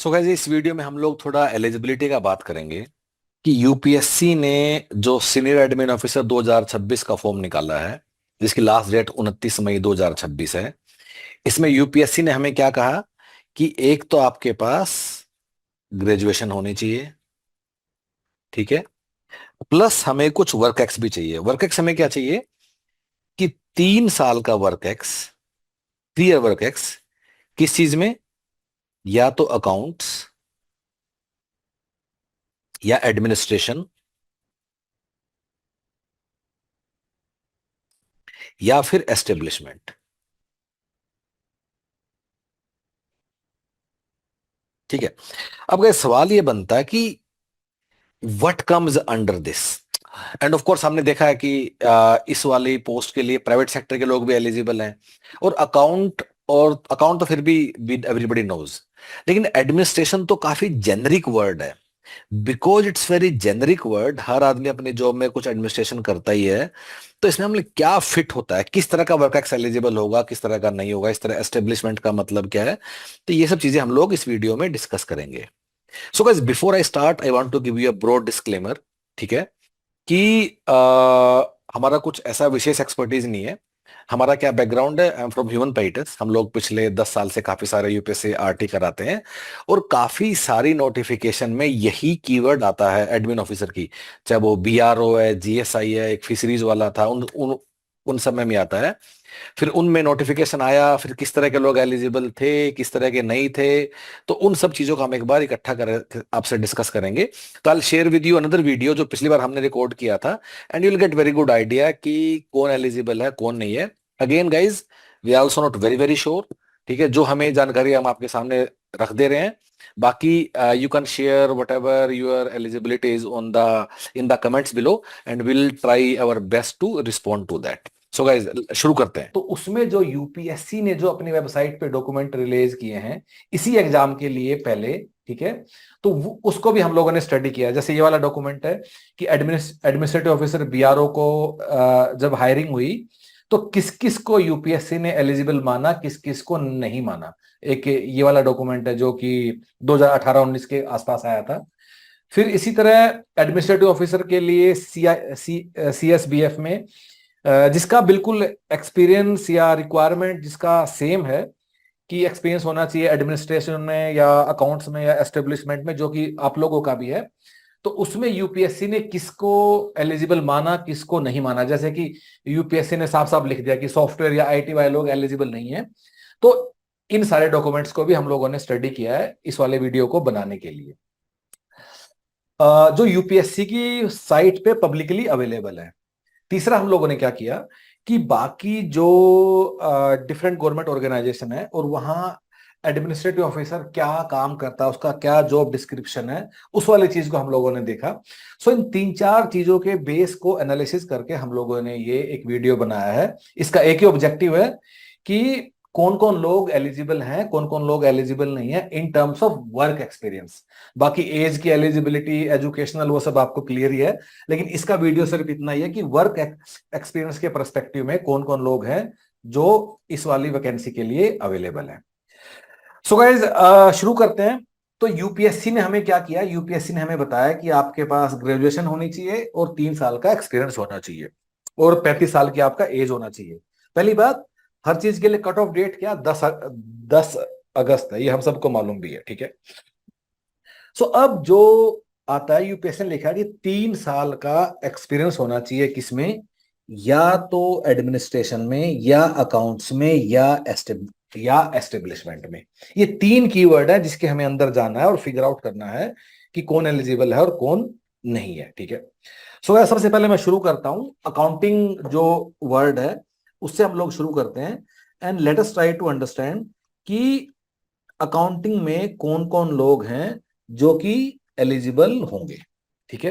So guys इस video में हम लोग थोड़ा एलिजिबिलिटी का बात करेंगे कि यूपीएससी ने जो सीनियर एडमिन ऑफिसर 2026 का फॉर्म निकाला है, जिसकी लास्ट डेट 29 मई 2026 है। इसमें यूपीएससी ने हमें क्या कहा कि एक तो आपके पास ग्रेजुएशन होनी चाहिए, ठीक है, प्लस हमें कुछ वर्क एक्स भी चाहिए। वर्क एक्स हमें क्या चाहिए कि 3 साल का work ex, 3 year work ex, किस चीज में, या तो अकाउंट्स या एडमिनिस्ट्रेशन या फिर एस्टेब्लिशमेंट। ठीक है। अब क्या सवाल ये बनता है कि what comes under this. End of course हमने देखा है कि इस वाली पोस्ट के लिए प्राइवेट सेक्टर के लोग भी एलिजिबल हैं, और अकाउंट तो फिर भी एवरीबॉडी नोज। लेकिन एडमिनिस्ट्रेशन तो काफी जेनरिक वर्ड है। Because it's very generic word, हर आदमी अपनी जॉब में कुछ एडमिनिस्ट्रेशन करता ही है। तो इसमें हमने क्या फिट होता है, किस तरह का वर्क एक्स एलिजिबल होगा, किस तरह का नहीं होगा, इस तरह एस्टेब्लिशमेंट का मतलब क्या है, तो ये सब चीजें हम लोग इस वीडियो में डिस्कस करेंगे। So guys before I start I want to give you a broad disclaimer, ठीक है, कि हमारा कुछ ऐसा विशेष एक्सपर्टीज नहीं है। हमारा क्या बैकग्राउंड है, आई एम फ्रॉम ह्यूमन पेइटिस। हम लोग पिछले 10 साल से काफी सारे यूपीएससी आरटी कराते हैं, और काफी सारी नोटिफिकेशन में यही कीवर्ड आता है एडमिन ऑफिसर की। चाहे वो बीआरओ है, जीएसआई है, एक फिशरीज वाला था, उन उन उन सब में आता है। फिर उनमें नोटिफिकेशन आया, फिर किस तरह के लोग एलिजिबल थे, किस तरह के नहीं थे। तो उन सब चीजों का हम एक बार इकट्ठा कर आपसे डिस्कस करेंगे। तो I share with you another video जो पिछली बार हमने रिकॉर्ड किया था, and you will get very good idea कि कौन एलिजिबल है कौन नहीं है। Again guys, we are also not very very sure. ठीक है, जो हमें जानकारी हम आपके सामने रख दे रहे हैं। बाकी you can share whatever your eligibility is on the in the comments below, and will try our best to respond to that. So guys शुरू करते हैं। तो उसमें जो यूपीएससी ने जो अपनी वेबसाइट पे डॉक्यूमेंट रिलीज किए हैं इसी एग्जाम के लिए पहले, ठीक है, तो उसको भी हम लोगों ने स्टडी किया। जैसे ये वाला डॉक्यूमेंट है कि एडमिनिस्ट्रेटिव ऑफिसर बीआरओ को जब हायरिंग हुई तो किस किस को यूपीएससी ने एलिजिबल माना, किस किस को नहीं माना। एक ये वाला डॉक्यूमेंट है जो कि 2018-19 के आसपास आया था। फिर इसी तरह एडमिनिस्ट्रेटिव ऑफिसर के लिए सी एस बी एफ में जिसका बिल्कुल एक्सपीरियंस या रिक्वायरमेंट जिसका सेम है कि एक्सपीरियंस होना चाहिए एडमिनिस्ट्रेशन में या अकाउंट्स में या एस्टेब्लिशमेंट में, जो कि आप लोगों का भी है। तो उसमें यूपीएससी ने किसको एलिजिबल माना, किसको नहीं माना। जैसे कि यूपीएससी ने साफ साफ लिख दिया कि सॉफ्टवेयर या आईटी वाले लोग एलिजिबल नहीं है। तो इन सारे डॉक्यूमेंट्स को भी हम लोगों ने स्टडी किया है इस वाले वीडियो को बनाने के लिए, जो यूपीएससी की साइट पे पब्लिकली अवेलेबल है। तीसरा हम लोगों ने क्या किया कि बाकी जो डिफरेंट गवर्नमेंट ऑर्गेनाइजेशन है और वहाँ एडमिनिस्ट्रेटिव ऑफिसर क्या काम करता है, उसका क्या जॉब डिस्क्रिप्शन है, उस वाली चीज को हम लोगों ने देखा। सो इन तीन चार चीजों के बेस को एनालिसिस करके हम लोगों ने ये एक वीडियो बनाया है। इसका एक ही ऑब्जेक्टिव है कि कौन कौन लोग एलिजिबल हैं, कौन कौन लोग एलिजिबल नहीं है in terms of work experience. बाकी एज की एलिजिबिलिटी, एजुकेशनल, वो सब आपको क्लियर ही है। लेकिन इसका वीडियो सिर्फ इतना ही है कि वर्क एक्सपीरियंस के परस्पेक्टिव में कौन कौन लोग हैं जो इस वाली वैकेंसी के लिए अवेलेबल है। सो गाइज शुरू करते हैं। तो यूपीएससी ने हमें क्या किया, यूपीएससी ने हमें बताया कि आपके पास ग्रेजुएशन होनी चाहिए और 3 साल का एक्सपीरियंस होना चाहिए और 35 साल की आपका एज होना चाहिए। पहली बात, हर चीज के लिए कट ऑफ डेट क्या, 10 अगस्त है, ये हम सबको मालूम भी है, ठीक है। सो अब जो आता है, यूपीएससी ने लिखा है कि 3 साल का एक्सपीरियंस होना चाहिए किसमें, या तो एडमिनिस्ट्रेशन में या अकाउंट्स में या एस्टेब्लिशमेंट में। ये तीन कीवर्ड है जिसके हमें अंदर जाना है और फिगर आउट करना है कि कौन एलिजिबल है और कौन नहीं है, ठीक है। सो सबसे पहले मैं शुरू करता हूं अकाउंटिंग जो वर्ड है उससे हम लोग शुरू करते हैं। And let us try to understand कि अकाउंटिंग में कौन कौन लोग हैं जो कि एलिजिबल होंगे, ठीक है।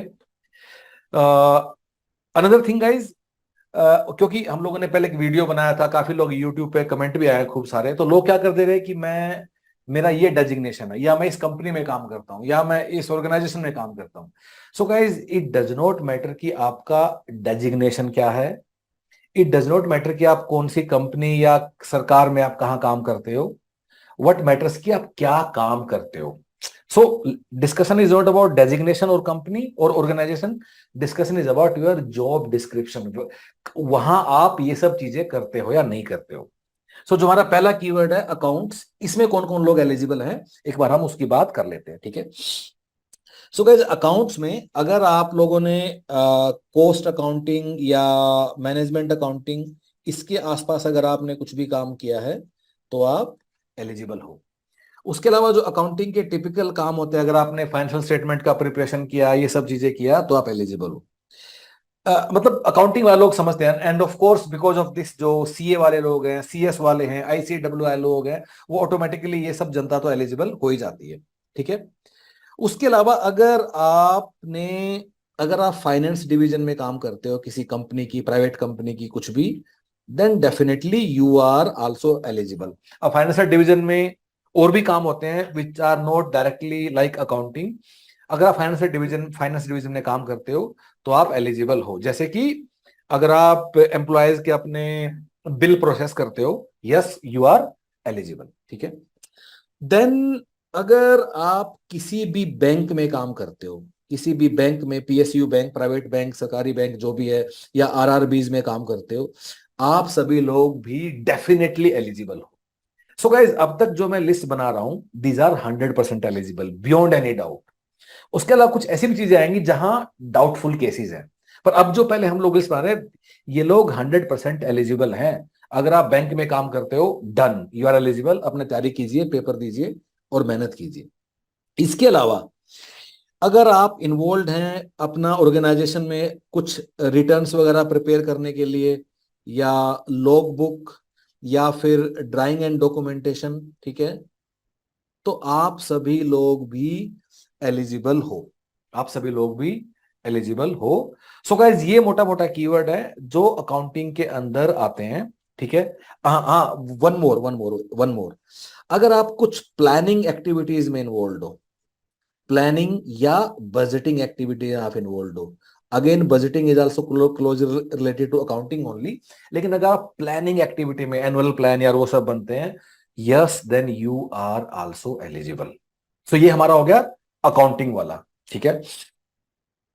अनदर थिंग गाइज, क्योंकि हम लोगों ने पहले एक वीडियो बनाया था, काफी लोग यूट्यूब पे कमेंट भी आए खूब सारे, तो लोग क्या कर दे रहे कि मैं, मेरा ये डेजिग्नेशन है, या मैं इस कंपनी में काम करता हूं, या मैं इस ऑर्गेनाइजेशन में काम करता हूं। So guys it does not matter कि आपका डेजिग्नेशन क्या है। इट डज नॉट मैटर कि आप कौन सी कंपनी या सरकार में आप कहाँ काम करते हो। व्हाट मैटर्स कि आप क्या काम करते हो। So discussion is not about designation or company or organization. Discussion is about your job description. वहां आप ये सब चीजें करते हो या नहीं करते हो. सो जो हमारा पहला कीवर्ड है अकाउंट्स, इसमें कौन कौन लोग एलिजिबल हैं एक बार हम उसकी बात कर लेते हैं. ठीक है. सो गाइस अकाउंट्स में अगर आप लोगों ने कॉस्ट अकाउंटिंग या मैनेजमेंट अकाउंटिंग इसके आसपास अगर आपने कुछ भी काम किया है तो आप एलिजिबल हो. उसके अलावा जो अकाउंटिंग के टिपिकल काम होते हैं, अगर आपने फाइनेंशियल स्टेटमेंट का प्रिपरेशन किया, ये सब चीजें किया, तो आप एलिजिबल हो. मतलब अकाउंटिंग वाले लोग समझते हैं. End of course because of this जो सीए वाले लोग हैं, सीएस वाले हैं, आईसीडब्ल्यू वाले लोग हैं, वो ऑटोमेटिकली ये सब जनता तो एलिजिबल हो ही जाती है. ठीक है. उसके अलावा अगर आप फाइनेंस डिवीजन में काम करते हो किसी कंपनी की, प्राइवेट कंपनी की, कुछ भी, then definitely you are also eligible. अब फाइनेंशियल डिवीजन में और भी काम होते हैं which are not directly like accounting. अगर आप फाइनेंस डिवीजन में काम करते हो तो आप एलिजिबल हो. जैसे कि अगर आप एम्प्लॉयज के अपने बिल प्रोसेस करते हो, यस यू आर एलिजिबल. ठीक है. देन अगर आप किसी भी बैंक में काम करते हो, किसी भी बैंक में, पीएसयू बैंक, प्राइवेट बैंक, सरकारी बैंक जो भी है, या आरआरबीज में काम करते हो, आप सभी लोग भी डेफिनेटली एलिजिबल हो. सो गाइज अब तक जो मैं लिस्ट बना रहा हूं, these are 100% eligible beyond any doubt. उसके अलावा कुछ ऐसी भी चीजें आएंगी जहां डाउटफुल केसेस हैं. पर अब जो पहले हम लोग लिस्ट बना रहे हैं, ये लोग 100% एलिजिबल हैं. अगर आप बैंक में काम करते हो, डन, यू आर एलिजिबल. अपने तैयारी कीजिए, पेपर दीजिए और मेहनत कीजिए. इसके अलावा अगर आप इन्वॉल्व हैं अपना ऑर्गेनाइजेशन में कुछ रिटर्न्स वगैरह प्रिपेयर करने के लिए, या लॉग बुक, या फिर ड्राइंग एंड डॉक्यूमेंटेशन, ठीक है, तो आप सभी लोग भी एलिजिबल हो. आप सभी लोग भी एलिजिबल हो. सो गाइज ये मोटा मोटा कीवर्ड है जो अकाउंटिंग के अंदर आते हैं. ठीक है. हाँ हाँ, वन मोर. अगर आप कुछ प्लानिंग एक्टिविटीज में इन्वॉल्व हो, प्लानिंग या बजटिंग एक्टिविटी आप इन्वॉल्व हो, again budgeting is also close related to accounting only. लेकिन अगर आप प्लानिंग एक्टिविटी में, एनुअल प्लान या वो सब बनते हैं, yes then you are also eligible. So ये हमारा हो गया अकाउंटिंग वाला. ठीक है.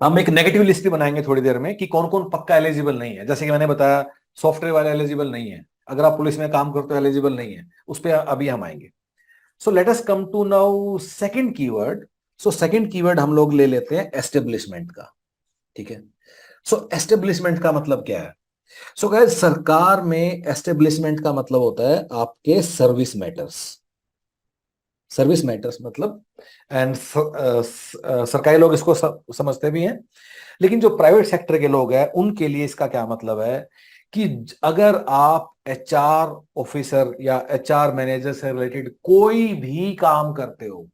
हम एक नेगेटिव लिस्ट भी बनाएंगे थोड़ी देर में कि कौन कौन पक्का एलिजिबल नहीं है. जैसे कि मैंने बताया, सॉफ्टवेयर वाले एलिजिबल नहीं है, अगर आप पुलिस में काम करते हो एलिजिबल नहीं है, उस पर अभी हम आएंगे. So let us come to now second keyword. So second keyword हम लोग ले लेते हैं एस्टेब्लिशमेंट का. ठीक है. सो एस्टेब्लिशमेंट का मतलब क्या है? सो गाइस सरकार में एस्टेब्लिशमेंट का मतलब होता है आपके सर्विस मैटर्स. सर्विस मैटर्स मतलब, एंड सरकारी लोग इसको समझते भी हैं, लेकिन जो प्राइवेट सेक्टर के लोग हैं उनके लिए इसका क्या मतलब है कि अगर आप एचआर ऑफिसर या एचआर मैनेजर से रिलेटेड कोई भी काम करते हो,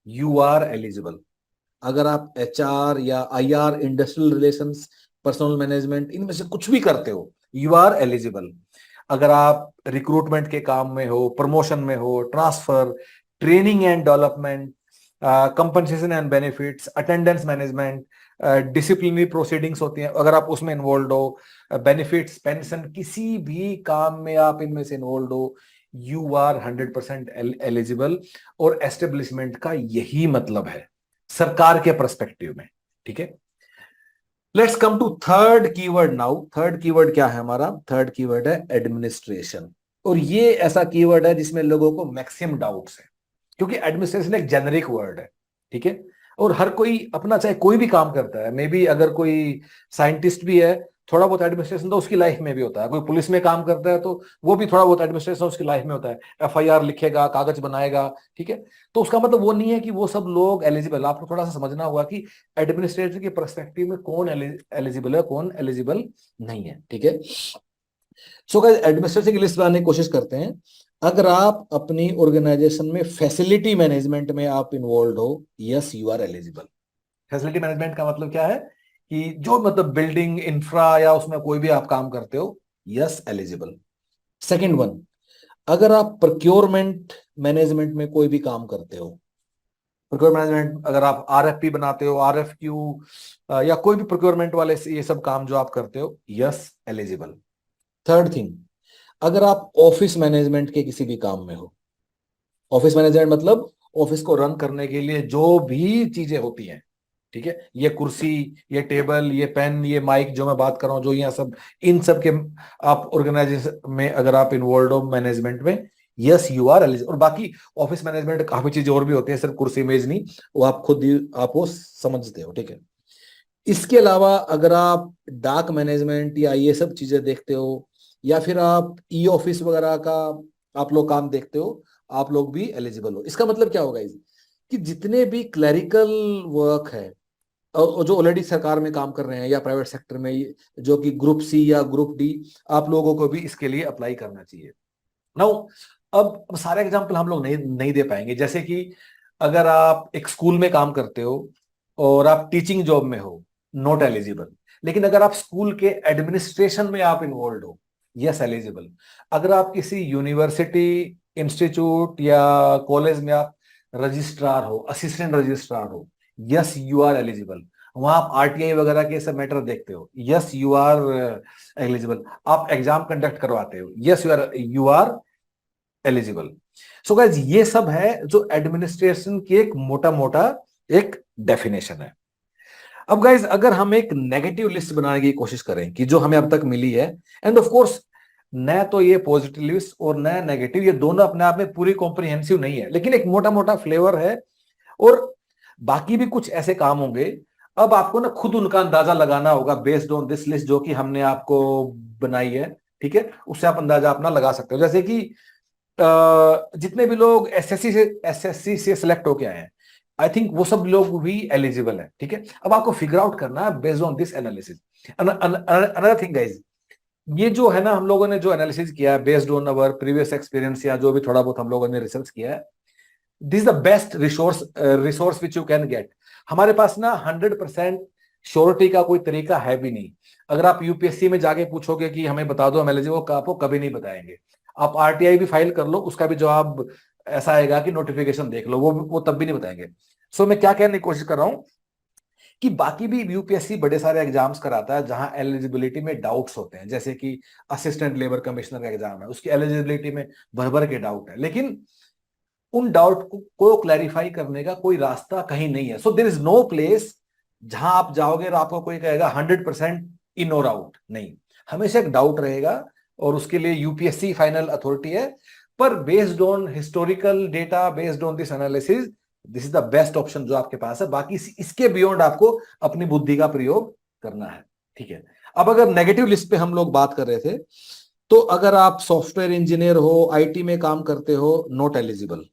यू आर एलिजिबल. अगर आप एचआर या IR, industrial relations, personal management, इनमें से कुछ भी करते हो, यू आर एलिजिबल. अगर आप रिक्रूटमेंट के काम में हो, प्रमोशन में हो, transfer, training and development, compensation and benefits, attendance management, disciplinary proceedings होती हैं, अगर आप उसमें इन्वॉल्व हो, बेनिफिट्स, पेंशन, किसी भी काम में आप इनमें से इन्वॉल्व हो, यू आर 100% एलिजिबल. और एस्टेब्लिशमेंट का यही मतलब है सरकार के पर्सपेक्टिव में. ठीक है. Let's come to third keyword now. Third keyword क्या है हमारा? थर्ड कीवर्ड है एडमिनिस्ट्रेशन. और ये ऐसा कीवर्ड है जिसमें लोगों को मैक्सिमम डाउट्स है, क्योंकि एडमिनिस्ट्रेशन एक जेनरिक वर्ड है. ठीक है. और हर कोई अपना, चाहे कोई भी काम करता है, मे बी अगर कोई साइंटिस्ट भी है, थोड़ा बहुत एडमिनिस्ट्रेशन तो उसकी लाइफ में भी होता है. कोई पुलिस में काम करता है तो वो भी थोड़ा बहुत एडमिनिस्ट्रेशन उसकी लाइफ में होता है. एफआईआर लिखेगा, कागज बनाएगा. ठीक है. तो उसका मतलब वो नहीं है कि वो सब लोग एलिजिबल. आपको थोड़ा सा समझना होगा कि एडमिनिस्ट्रेटर के पर्सपेक्टिव में कौन एलिजिबल है, कौन एलिजिबल नहीं है. ठीक है. सो गाइस एडमिनिस्ट्रेशन की लिस्ट बनाने की कोशिश करते हैं. अगर आप अपनी ऑर्गेनाइजेशन में फैसिलिटी मैनेजमेंट में आप इन्वॉल्व हो, yes you are eligible. Facility management का मतलब क्या है कि जो मतलब बिल्डिंग इंफ्रा या उसमें कोई भी आप काम करते हो, यस एलिजिबल. सेकंड वन, अगर आप प्रोक्योरमेंट मैनेजमेंट में कोई भी काम करते हो, प्रोक्योरमेंट मैनेजमेंट, अगर आप आरएफपी बनाते हो, आरएफक्यू, या कोई भी प्रोक्योरमेंट वाले ये सब काम जो आप करते हो, यस एलिजिबल. थर्ड थिंग, अगर आप ऑफिस मैनेजमेंट के किसी भी काम में हो, ऑफिस मैनेजमेंट मतलब ऑफिस को रन करने के लिए जो भी चीजें होती हैं, ठीक है, ये कुर्सी, ये टेबल, ये पेन, ये माइक जो मैं बात कर रहा हूँ, जो यहाँ सब, इन सब के आप ऑर्गेनाइजेशन में अगर आप इन्वॉल्व हो मैनेजमेंट में, यस यू आर एलिजिबल। और बाकी ऑफिस मैनेजमेंट काफी चीजें और भी होती है, सिर्फ कुर्सी मेज नहीं, वो आप खुद ही आप वो समझते हो, ठीक है। इसके अलावा अगर आप डाक मैनेजमेंट या ये सब चीजें देखते हो, या फिर आप ई ऑफिस वगैरह का आप लोग काम देखते हो, आप लोग भी एलिजिबल हो। इसका मतलब क्या होगा इस कि जितने भी क्लरिकल वर्क है और जो ऑलरेडी सरकार में काम कर रहे हैं या प्राइवेट सेक्टर में, जो कि ग्रुप सी या ग्रुप डी, आप लोगों को भी इसके लिए अप्लाई करना चाहिए। नाउ अब सारे एग्जांपल हम लोग नहीं नहीं दे पाएंगे, जैसे कि अगर आप एक स्कूल में काम करते हो और आप टीचिंग जॉब में हो, नॉट एलिजिबल। लेकिन अगर आप स्कूल के एडमिनिस्ट्रेशन में आप इन्वॉल्व हो, यस एलिजिबल। अगर आप किसी यूनिवर्सिटी, इंस्टीट्यूट या कॉलेज में आप रजिस्ट्रार हो, असिस्टेंट रजिस्ट्रार हो, यस यू आर एलिजिबल। वहां आप आरटीआई वगैरह के सब मैटर देखते हो, यस यू आर एलिजिबल। आप एग्जाम कंडक्ट करवाते हो, yes you are eligible. So guys ये सब है जो एडमिनिस्ट्रेशन की एक मोटा मोटा एक डेफिनेशन है। अब गाइज अगर हम एक नेगेटिव लिस्ट बनाने की कोशिश करें कि जो हमें अब तक मिली है, एंड ऑफ कोर्स न तो ये पॉजिटिव लिस्ट और न नेगेटिव, ये दोनों अपने आप में पूरी कॉम्प्रिहेंसिव नहीं है, लेकिन एक मोटा मोटा फ्लेवर है। और बाकी भी कुछ ऐसे काम होंगे, अब आपको ना खुद उनका अंदाजा लगाना होगा बेस्ड ऑन दिस लिस्ट जो कि हमने आपको बनाई है, ठीक है। उससे आप अंदाजा अपना लगा सकते हो। जैसे कि जितने भी लोग एसएससी से सिलेक्ट होके आए हैं, आई थिंक वो सब लोग भी एलिजिबल है, ठीक है। अब आपको फिगर आउट करना है based on this analysis. Another thing guys, ये जो है ना, हम लोगों ने जो एनालिसिस किया है based on our previous experience या जो भी थोड़ा बहुत हम लोगों ने रिसर्च किया है, this is the best resource which you can get. हमारे पास ना 100% श्योरिटी का कोई तरीका है भी नहीं। अगर आप यूपीएससी में जाके पूछोगे कि हमें बता दो हम एलिजिबल, वो आपको कभी नहीं बताएंगे। आप आरटीआई भी फाइल कर लो, उसका भी जवाब ऐसा आएगा कि नोटिफिकेशन देख लो, वो तब भी नहीं बताएंगे। सो मैं क्या कहने की कोशिश कर रहा हूं कि बाकी भी यूपीएससी बड़े सारे एग्जाम्स कराता है जहां एलिजिबिलिटी में डाउट्स होते हैं, जैसे कि असिस्टेंट लेबर कमिश्नर का एग्जाम है, उसकी एलिजिबिलिटी में भर भर के डाउट है, लेकिन उन डाउट को क्लैरिफाई करने का कोई रास्ता कहीं नहीं है। So there is no place जहां आप जाओगे और आपको कोई कहेगा 100% इन और आउट, नहीं, हमेशा एक डाउट रहेगा। और उसके लिए यूपीएससी फाइनल अथॉरिटी है, पर based on historical data, based on this analysis, this is the best option जो आपके पास है। बाकी इसके बियॉन्ड आपको अपनी बुद्धि का प्रयोग करना है, ठीक है। अब अगर नेगेटिव लिस्ट पे हम लोग बात कर रहे थे, तो अगर आप सॉफ्टवेयर इंजीनियर हो, आईटी में काम करते हो, नॉट एलिजिबल।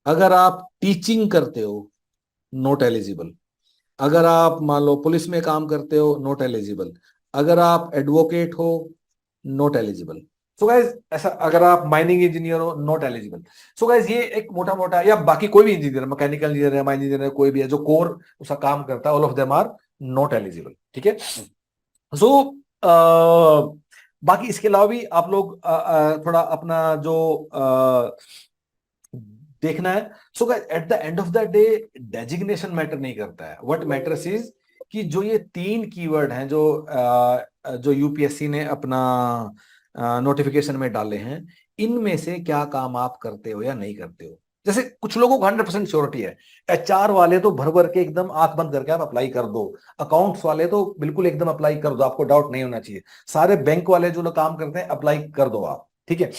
अगर आप टीचिंग करते हो, नॉट एलिजिबल। अगर आप मान लो पुलिस में काम करते हो, नॉट एलिजिबल। अगर आप एडवोकेट हो, नॉट एलिजिबल। सो गाइज ऐसा, अगर आप माइनिंग इंजीनियर हो, नॉट एलिजिबल। सो गाइज ये एक मोटा मोटा, या बाकी कोई भी इंजीनियर, मैकेनिकल इंजीनियर है, माइनिंग इंजीनियर, कोई भी है जो कोर उसका काम करता है, all of them are not eligible, ठीक है। सो बाकी इसके अलावा भी आप लोग थोड़ा अपना जो देखना है। So at the end of the day designation matter नहीं करता है, व्हाट मैटर्स इज कि जो ये 3 कीवर्ड हैं जो यूपीएससी ने अपना नोटिफिकेशन में डाले हैं, इनमें से क्या काम आप करते हो या नहीं करते हो। जैसे कुछ लोगों को 100% श्योरिटी है, एचआर वाले तो भर भर के एकदम आंख बंद करके आप अप्लाई कर दो, अकाउंट्स वाले तो बिल्कुल एकदम अप्लाई कर दो, आपको डाउट नहीं होना चाहिए। सारे बैंक वाले जो लोग काम करते हैं अप्लाई कर दो आप, ठीक है।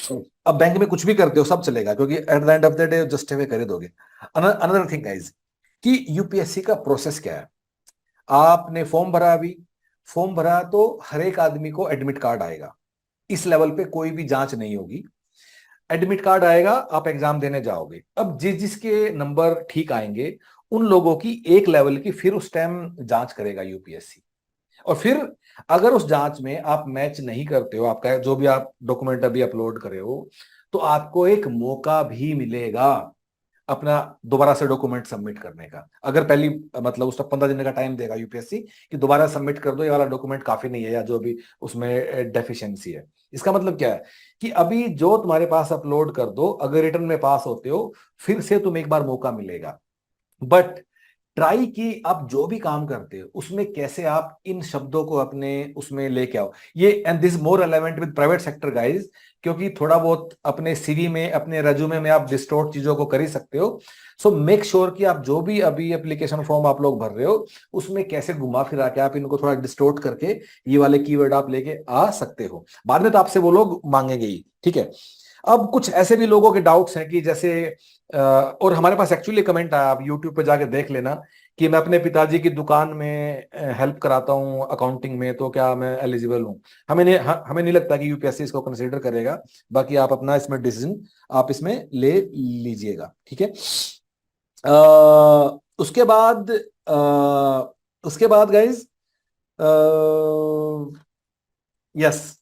अब बैंक में कुछ भी करते हो सब चलेगा, क्योंकि eight the end of the day justify कर दोगे। अनदर थिंग गाइस कि यूपीएससी का प्रोसेस क्या है। आपने फॉर्म भरा, अभी फॉर्म भरा तो हर एक आदमी को एडमिट कार्ड आएगा, इस लेवल पे कोई भी जांच नहीं होगी। एडमिट कार्ड आएगा, आप एग्जाम देने जाओगे। अब जिसके नंबर ठीक आएंगे उन लोगों की एक लेवल की फिर उस टाइम जांच करेगा यूपीएससी। और फिर अगर उस जांच में आप मैच नहीं करते हो, आपका जो भी आप डॉक्यूमेंट अभी अपलोड करे हो, तो आपको एक मौका भी मिलेगा अपना दोबारा से डॉक्यूमेंट सबमिट करने का। अगर पहली मतलब उसका 15 दिन का टाइम देगा यूपीएससी कि दोबारा सबमिट कर दो, ये वाला डॉक्यूमेंट काफी नहीं है या जो भी उसमें डेफिशिएंसी है। इसका मतलब क्या है कि अभी जो तुम्हारे पास अपलोड कर दो, अगर रिटर्न में पास होते हो फिर से तुम्हें एक बार मौका मिलेगा। बट ट्राई कि आप जो भी काम करते हो उसमें कैसे आप इन शब्दों को अपने उसमें लेके आओ। ये and this more relevant with private sector guys, क्योंकि थोड़ा बहुत अपने सीवी में, अपने रेज्यूमे में आप डिस्टोर्ट चीजों को कर ही सकते हो। सो मेक श्योर कि आप जो भी अभी एप्लीकेशन फॉर्म आप लोग भर रहे हो उसमें कैसे घुमा फिरा के आप इनको थोड़ा डिस्टोर्ट करके ये वाले कीवर्ड आप लेके आ सकते हो। बाद में तो आपसे वो लोग मांगेंगे ही, ठीक है। अब कुछ ऐसे भी लोगों के डाउट्स हैं कि जैसे और हमारे पास एक्चुअली कमेंट आया, आप यूट्यूब पे जाके देख लेना, कि मैं अपने पिताजी की दुकान में हेल्प कराता हूँ अकाउंटिंग में, तो क्या मैं एलिजिबल हूँ? हमें नहीं लगता कि यूपीएससी इसको कंसीडर करेगा। बाकी आप अपना इसमें डिसीजन आप इसमें ले लीजिएगा, ठीक है। उसके बाद गाइज, यस,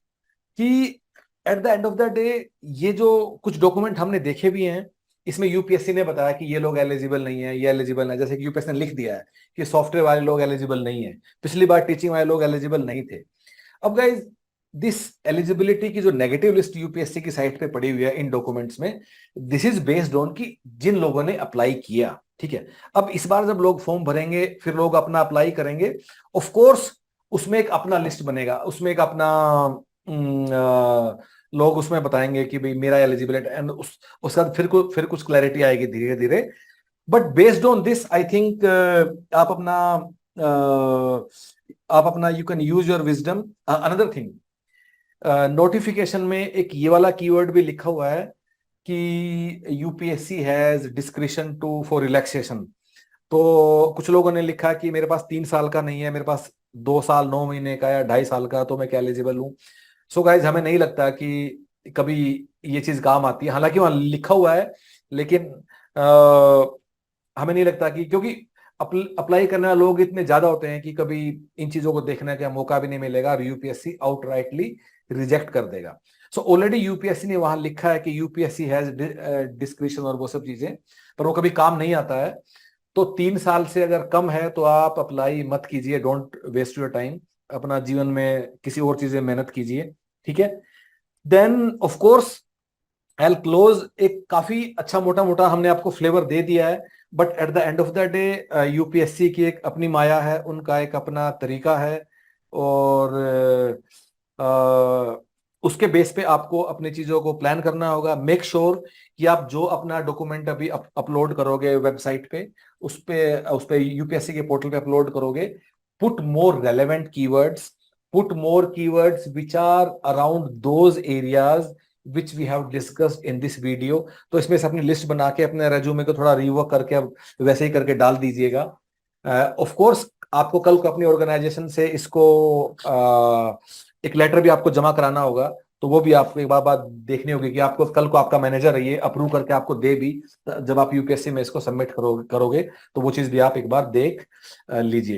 कि eight the end of the day ये जो कुछ डॉक्यूमेंट हमने देखे भी हैं, इसमें यूपीएससी ने बताया कि ये लोग एलिजिबल नहीं है, ये एलिजिबल है। जैसे कि यूपीएससी ने लिख दिया है कि सॉफ्टवेयर वाले लोग एलिजिबल नहीं है, पिछली बार टीचिंग वाले लोग एलिजिबल नहीं थे। अब गाइज दिस एलिजिबिलिटी की जो नेगेटिव लिस्ट यूपीएससी की साइट पे पड़ी हुई है इन डॉक्यूमेंट्स में, दिस इज बेस्ड ऑन कि जिन लोगों ने अप्लाई किया, ठीक है। अब इस बार जब लोग फॉर्म भरेंगे, फिर लोग अपना अप्लाई करेंगे, ऑफ कोर्स उसमें एक अपना लिस्ट बनेगा, उसमें एक अपना लोग उसमें बताएंगे कि भाई मेरा एलिजिबिलिटी, एंड उसके बाद फिर कुछ क्लैरिटी आएगी धीरे धीरे। But based on this I think आप अपना you can use your wisdom. Another thing, notification में एक ये वाला कीवर्ड भी लिखा हुआ है कि UPSC has discretion to for relaxation. तो कुछ लोगों ने लिखा कि मेरे पास 3 साल का नहीं है, मेरे पास 2 साल 9 महीने का या 2.5 साल का, तो मैं क्या एलिजिबल हूँ? सो गाइज हमें नहीं लगता कि कभी ये चीज काम आती है, हालांकि वहां लिखा हुआ है, लेकिन हमें नहीं लगता कि, क्योंकि अप्लाई करने वाले लोग इतने ज्यादा होते हैं कि कभी इन चीजों को देखने का मौका भी नहीं मिलेगा और यूपीएससी आउटराइटली रिजेक्ट कर देगा। सो ऑलरेडी यूपीएससी ने वहां लिखा है कि यूपीएससी हैज डिस्क्रिशन और वो सब चीजें, पर वो कभी काम नहीं आता है। तो 3 साल से अगर कम है तो आप अप्लाई मत कीजिए, डोंट वेस्ट योर टाइम, अपना जीवन में किसी और चीजें मेहनत कीजिए, ठीक है। Then of course I close, एक काफी अच्छा मोटा मोटा हमने आपको फ्लेवर दे दिया है, but at the end of the day UPSC की एक अपनी माया है, उनका एक अपना तरीका है, और उसके बेस पे आपको अपनी चीजों को प्लान करना होगा। मेक श्योर कि आप जो अपना डॉक्यूमेंट अभी अपलोड करोगे वेबसाइट पे, उस पे यूपीएससी के पोर्टल पे अपलोड करोगे, put more relevant keywords, put more keywords which are around those areas which we have discussed in this video. तो इसमें से अपनी लिस्ट बना के अपने रेज्यूमे को थोड़ा रिवर्क करके अब वैसे ही करके डाल दीजिएगा। ऑफ कोर्स आपको कल को अपनी ऑर्गेनाइजेशन से इसको एक लेटर भी आपको जमा कराना होगा, तो वो भी आपको एक बार देखनी होगी कि आपको कल को आपका मैनेजर ये अप्रूव करके आपको दे भी, जब आप यूपीएससी में इसको सबमिट करोगे तो वो चीज भी आप एक बार देख लीजिए।